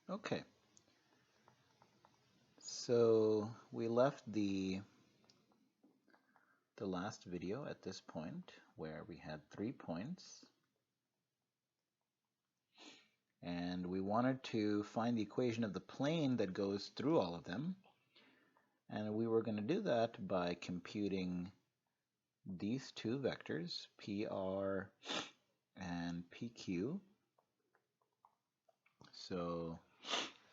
Okay, so we left the last video at this point where we had 3 points and we wanted to find the equation of the plane that goes through all of them, and we were going to do that by computing these two vectors, PR and PQ. So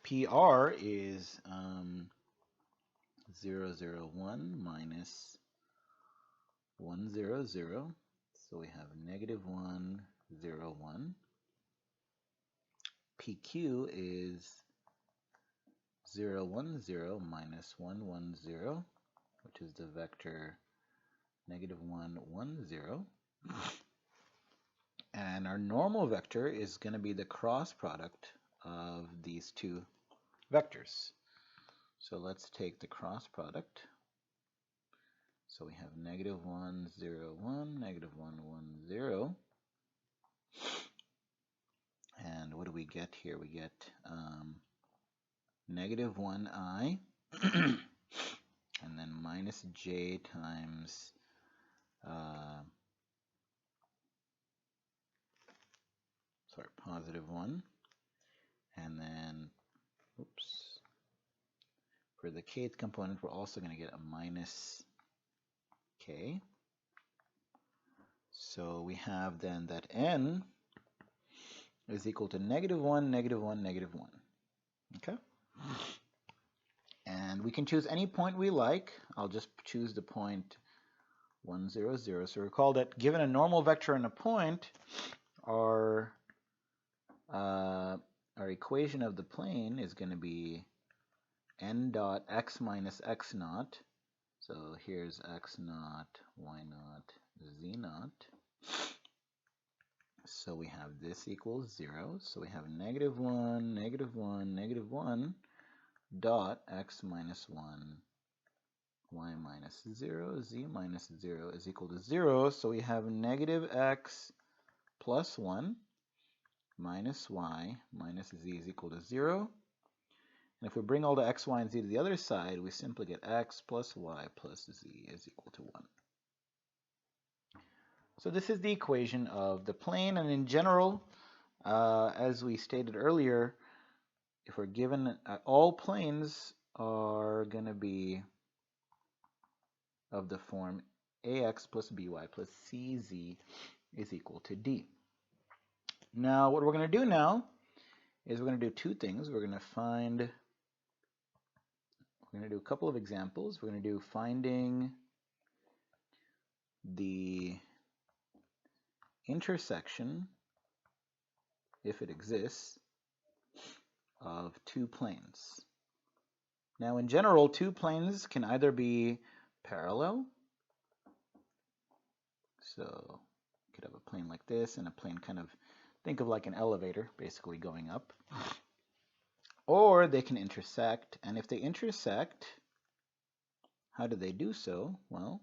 PR is 0, 0, 1 minus 1, 0, 0. So we have negative 1, 0, 1. PQ is 0, 1, 0 minus 1, 1, 0, which is the vector negative 1, 1, 0. And our normal vector is going to be the cross product of these two vectors. So let's take the cross product. So we have negative 1, 0, 1, negative 1, 1, 0. And what do we get here? We get negative 1i and then minus j times positive 1. And then, oops, for the kth component, we're also going to get a minus k. So we have then that n is equal to negative 1, negative 1, negative 1. Okay? And we can choose any point we like. I'll just choose the point 1, 0, 0. So recall that given a normal vector and a point, our equation of the plane is going to be n dot x minus x naught. So here's x naught, y naught, z naught. So we have this equals 0. So we have negative 1, negative 1, negative 1 dot x minus 1, y minus 0, z minus 0 is equal to 0. So we have negative x plus 1 minus y minus z is equal to 0. And if we bring all the x, y, and z to the other side, we simply get x plus y plus z is equal to 1. So this is the equation of the plane, and in general, as we stated earlier, if we're given all planes are going to be of the form ax plus by plus cz is equal to d. Now what we're going to do now is we're going to do two things. We're going to do a couple of examples. We're going to do finding the intersection, if it exists, of two planes. Now in general, two planes can either be parallel, so you could have a plane like this and a plane kind of, think of like an elevator basically going up, or they can intersect. And if they intersect, how do they do so? Well,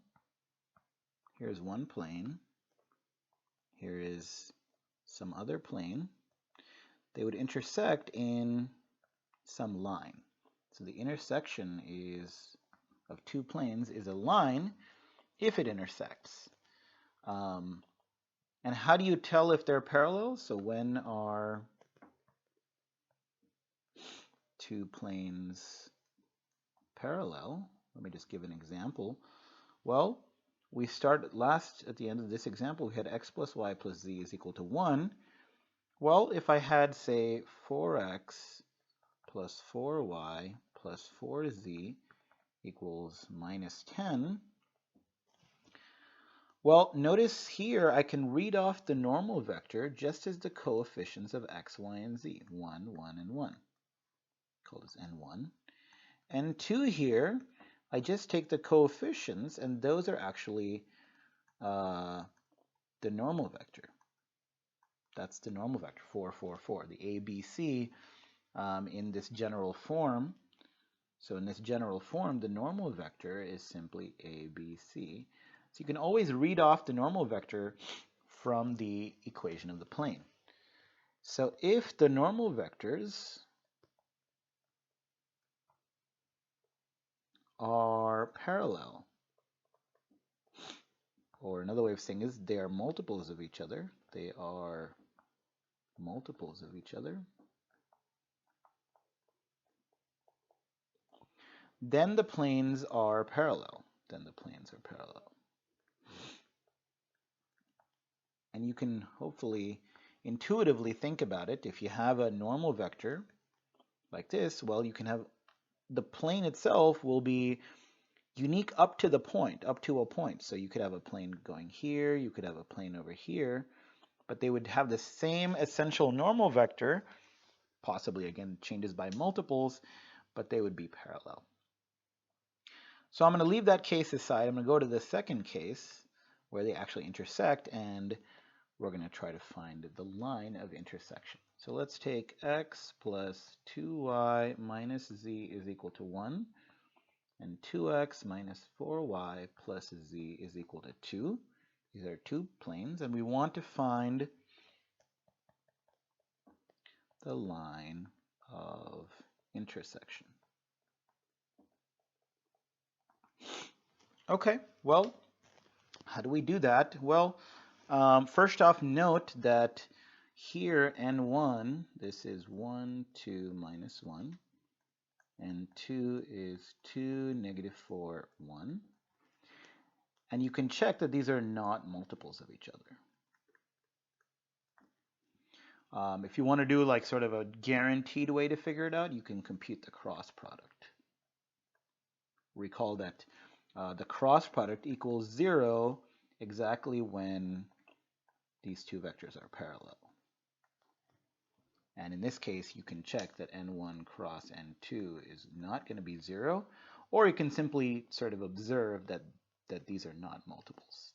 here's one plane, here is some other plane. They would intersect in some line. So the intersection of two planes is a line if it intersects. And how do you tell if they're parallel? So when are two planes parallel? Let me just give an example. Well, we start at the end of this example, we had x plus y plus z is equal to 1. Well, if I had, say, 4x plus 4y plus 4z equals minus 10, well, notice here I can read off the normal vector just as the coefficients of x, y, and z, 1, 1, and 1. Call this n1. And 2 here, I just take the coefficients, and those are actually the normal vector. That's the normal vector, 4, 4, 4, the ABC in this general form. So in this general form, the normal vector is simply ABC. So you can always read off the normal vector from the equation of the plane. So if the normal vectors are parallel. Or another way of saying is they are multiples of each other. They are multiples of each other. Then the planes are parallel. Then the planes are parallel. And you can hopefully intuitively think about it. If you have a normal vector like this, well, you can have the plane itself will be unique up to the point, up to a point. So you could have a plane going here, you could have a plane over here, but they would have the same essential normal vector, possibly again changes by multiples, but they would be parallel. So I'm going to leave that case aside. I'm going to go to the second case where they actually intersect, and we're going to try to find the line of intersection. So let's take x plus 2y minus z is equal to 1, and 2x minus 4y plus z is equal to 2. These are two planes, and we want to find the line of intersection. Okay, well, how do we do that? Well, first off, note that here n1, this is 1, 2, minus 1, and 2 is 2, negative 4, 1. And you can check that these are not multiples of each other. If you want to do like sort of a guaranteed way to figure it out, you can compute the cross product. Recall that the cross product equals 0 exactly when these two vectors are parallel. And in this case, you can check that n1 cross n2 is not going to be 0, or you can simply sort of observe that these are not multiples.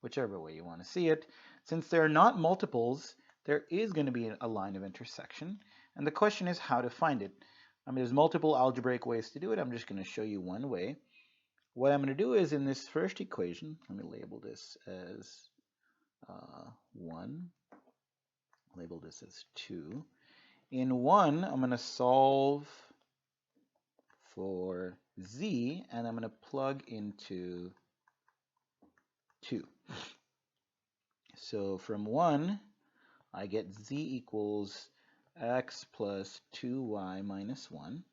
Whichever way you want to see it. Since they're not multiples, there is going to be a line of intersection, and the question is how to find it. I mean, there's multiple algebraic ways to do it. I'm just going to show you one way. What I'm going to do is in this first equation, let me label this as 1, label this as 2. In 1, I'm going to solve for z, and I'm going to plug into 2. So from 1, I get z equals x plus 2y minus 1.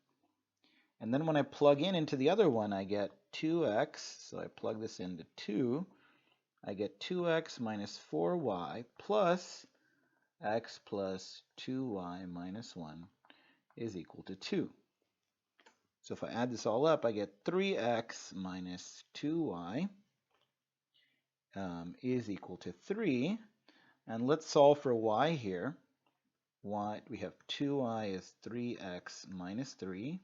And then when I plug into the other one, I get 2x. So I plug this into 2. I get 2x minus 4y plus x plus 2y minus 1 is equal to 2. So if I add this all up, I get 3x minus 2y is equal to 3. And let's solve for y here. Y, we have 2y is 3x minus 3.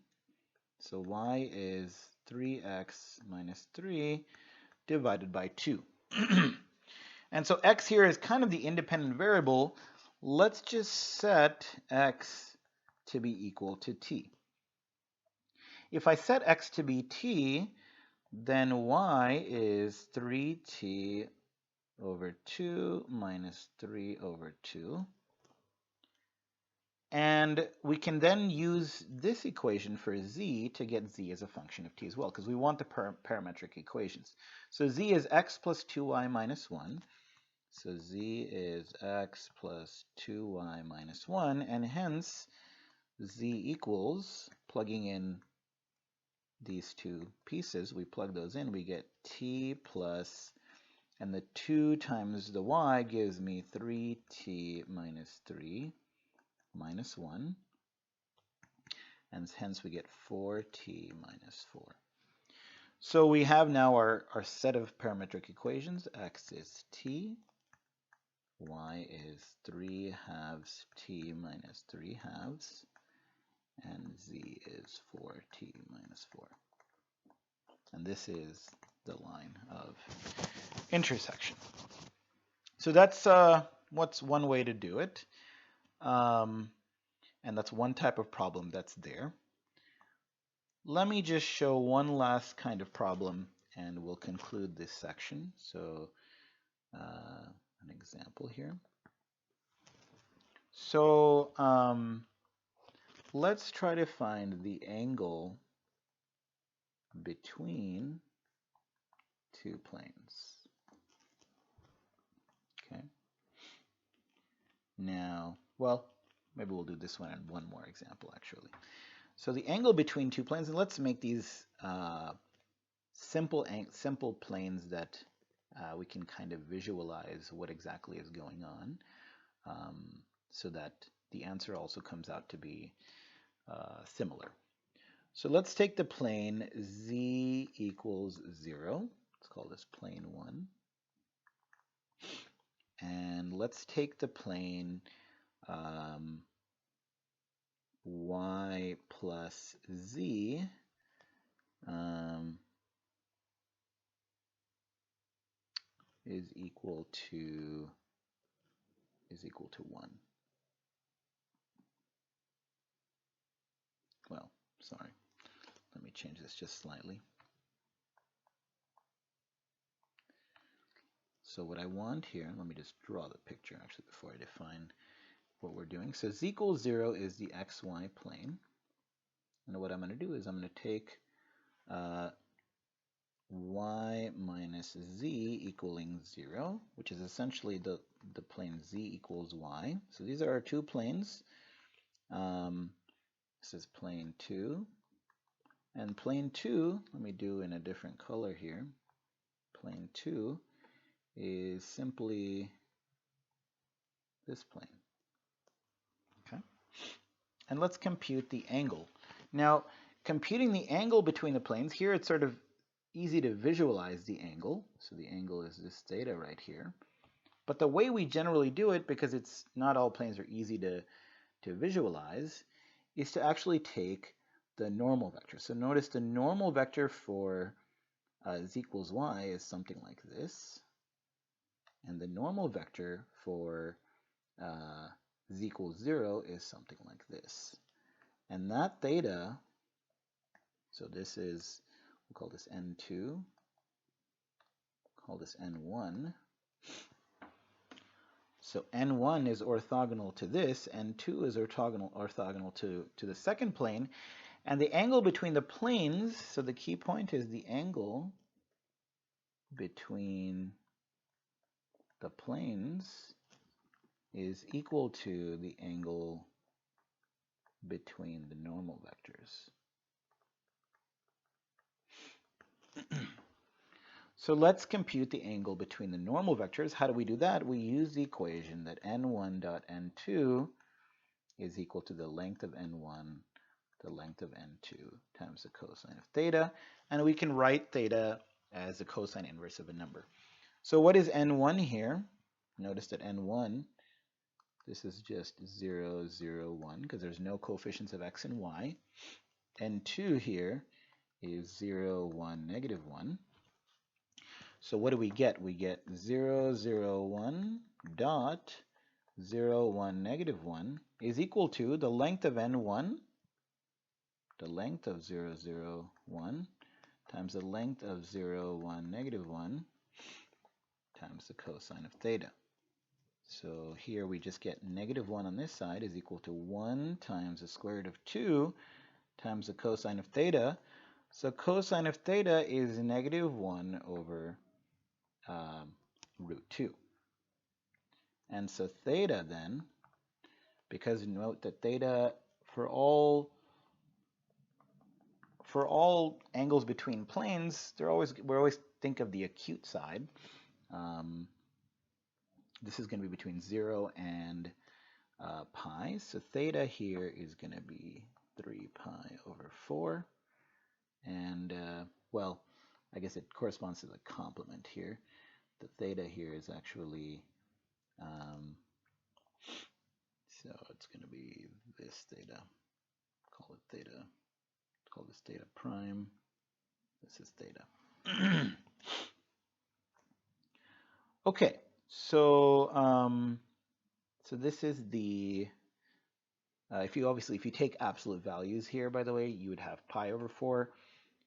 So y is 3x minus 3 divided by 2. And so x here is kind of the independent variable. Let's just set x to be equal to t. If I set x to be t, then y is 3t over 2 minus 3 over 2. And we can then use this equation for z to get z as a function of t as well, because we want the parametric equations. So z is x plus 2y minus 1. So z is x plus 2y minus 1, and hence z equals, plugging in these two pieces, we plug those in, we get t plus, and the 2 times the y gives me 3t minus 3 minus 1, and hence we get 4t minus 4. So we have now our set of parametric equations. X is t, y is 3 halves t minus 3 halves, and z is 4t minus 4. And this is the line of intersection. So that's what's one way to do it. And that's one type of problem that's there. Let me just show one last kind of problem, and we'll conclude this section. So an example here. So let's try to find the angle between two planes. Okay. Now, well, maybe we'll do this one and one more example, actually. So the angle between two planes, and let's make these simple planes that we can kind of visualize what exactly is going on, so that the answer also comes out to be similar. So let's take the plane z equals 0. Let's call this plane 1. And let's take the plane y plus z is equal to 1. Well, sorry. Let me change this just slightly. So what I want here, let me just draw the picture actually before I define what we're doing. So z equals 0 is the xy plane. And what I'm going to do is I'm going to take y minus z equaling 0, which is essentially the plane z equals y. So these are our two planes. This is plane 2. And plane 2, let me do in a different color here. Plane 2 is simply this plane. Okay. And let's compute the angle. Now, computing the angle between the planes, here it's sort of easy to visualize the angle. So the angle is this theta right here. But the way we generally do it, because it's not all planes are easy to visualize, is to actually take the normal vector. So notice the normal vector for z equals y is something like this. And the normal vector for z equals 0 is something like this. And that theta, so this is, we'll call this n2, call this n1. So n1 is orthogonal to this, n2 is orthogonal to the second plane. And the angle between the planes, so the key point is the angle between the planes is equal to the angle between the normal vectors. So let's compute the angle between the normal vectors. How do we do that? We use the equation that n1 dot n2 is equal to the length of n1, the length of n2 times the cosine of theta. And we can write theta as the cosine inverse of a number. So what is n1 here? Notice that n1, this is just 0, 0, 1, because there's no coefficients of x and y. n2 here is 0, 1, negative 1. So what do we get? We get 0, 0, 1 dot 0, 1, negative 1 is equal to the length of n1, the length of 0, 0, 1, times the length of 0, 1, negative 1, times the cosine of theta. So here we just get negative 1 on this side is equal to 1 times the square root of 2 times the cosine of theta. So cosine of theta is negative 1 over root 2. And so theta then, because note that theta for all angles between planes, we always think of the acute side. This is going to be between 0 and pi. So theta here is going to be 3 pi over 4. And, well, I guess it corresponds to the complement here. The theta here is actually, so it's going to be this theta. Call it theta. Call this theta prime. This is theta. Okay, so so this is the if you take absolute values here, by the way, you would have pi over 4,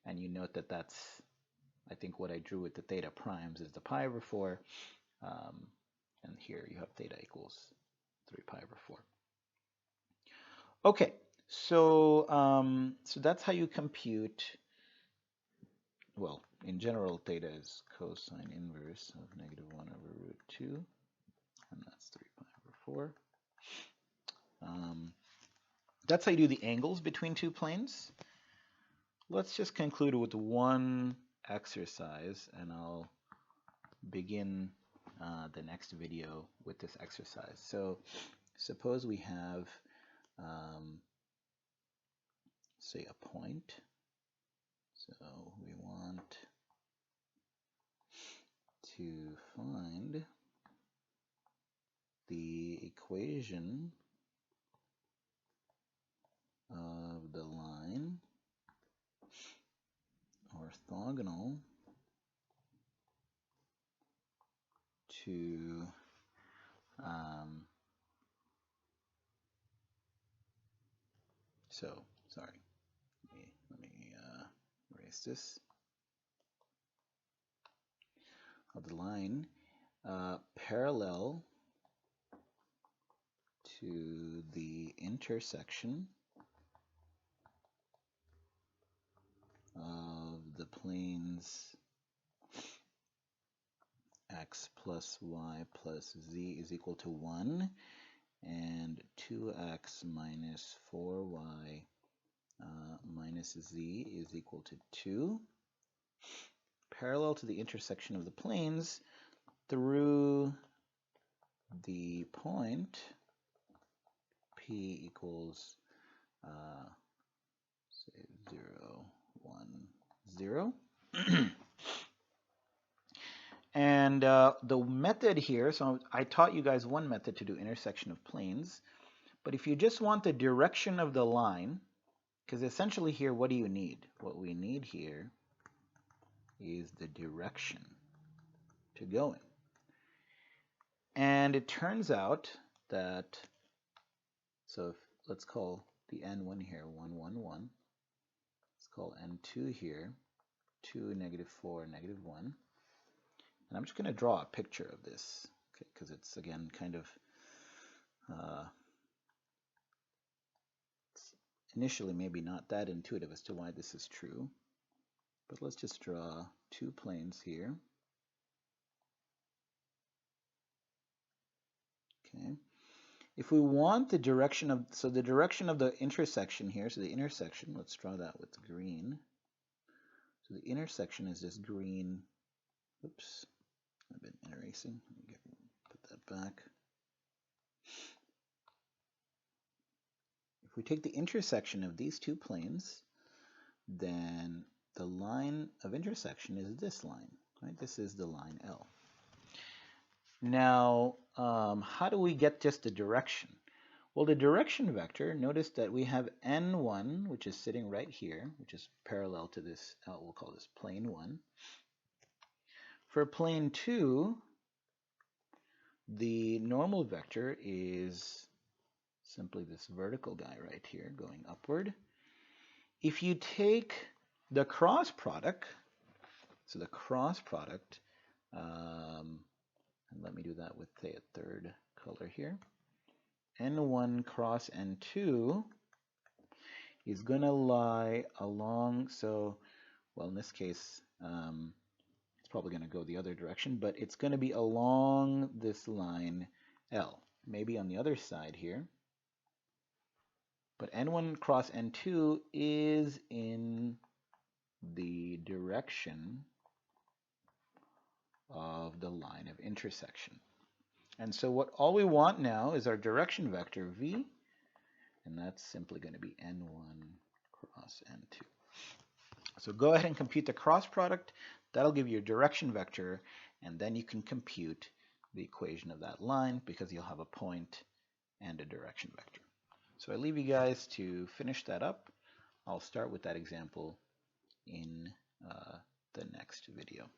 and you note that that's, I think what I drew with the theta primes is the pi over 4, and here you have theta equals 3 pi over 4. Okay, so so that's how you compute well, in general, theta is cosine inverse of -1 over root 2, and that's 3 pi over 4. That's how you do the angles between two planes. Let's just conclude with one exercise, and I'll begin the next video with this exercise. So suppose we have, say, a point. So we want to find the equation of the line orthogonal to sorry, let me erase this. Of the line parallel to the intersection of the planes x plus y plus z is equal to 1 and 2x minus 4y minus z is equal to 2, parallel to the intersection of the planes through the point p equals say 0, 1, 0. And the method here, so I taught you guys one method to do intersection of planes, but if you just want the direction of the line, because essentially here, what do you need? What we need here is the direction to go in. And it turns out that, so if, let's call the n1 here 1, 1, 1. Let's call n2 here 2, -4, -1. And I'm just going to draw a picture of this, okay, because it's, again, kind of it's initially maybe not that intuitive as to why this is true. But let's just draw two planes here. Okay. If we want the direction of, so the direction of the intersection here, so the intersection, let's draw that with green. So the intersection is this green, oops, I've been erasing, let me put that back. If we take the intersection of these two planes, then the line of intersection is this line, right? This is the line L. Now, how do we get just the direction? Well, the direction vector, notice that we have n1, which is sitting right here, which is parallel to this, we'll call this plane 1. For plane 2, the normal vector is simply this vertical guy right here going upward. If you take the cross product, so the cross product, and let me do that with, say, a third color here, n1 cross n2 is going to lie along, so, well, in this case, it's probably going to go the other direction, but it's going to be along this line L, maybe on the other side here. But n1 cross n2 is in the direction of the line of intersection. And so all we want now is our direction vector v, and that's simply going to be n1 cross n2. So go ahead and compute the cross product. That'll give you your direction vector, and then you can compute the equation of that line because you'll have a point and a direction vector. So I leave you guys to finish that up. I'll start with that example in the next video.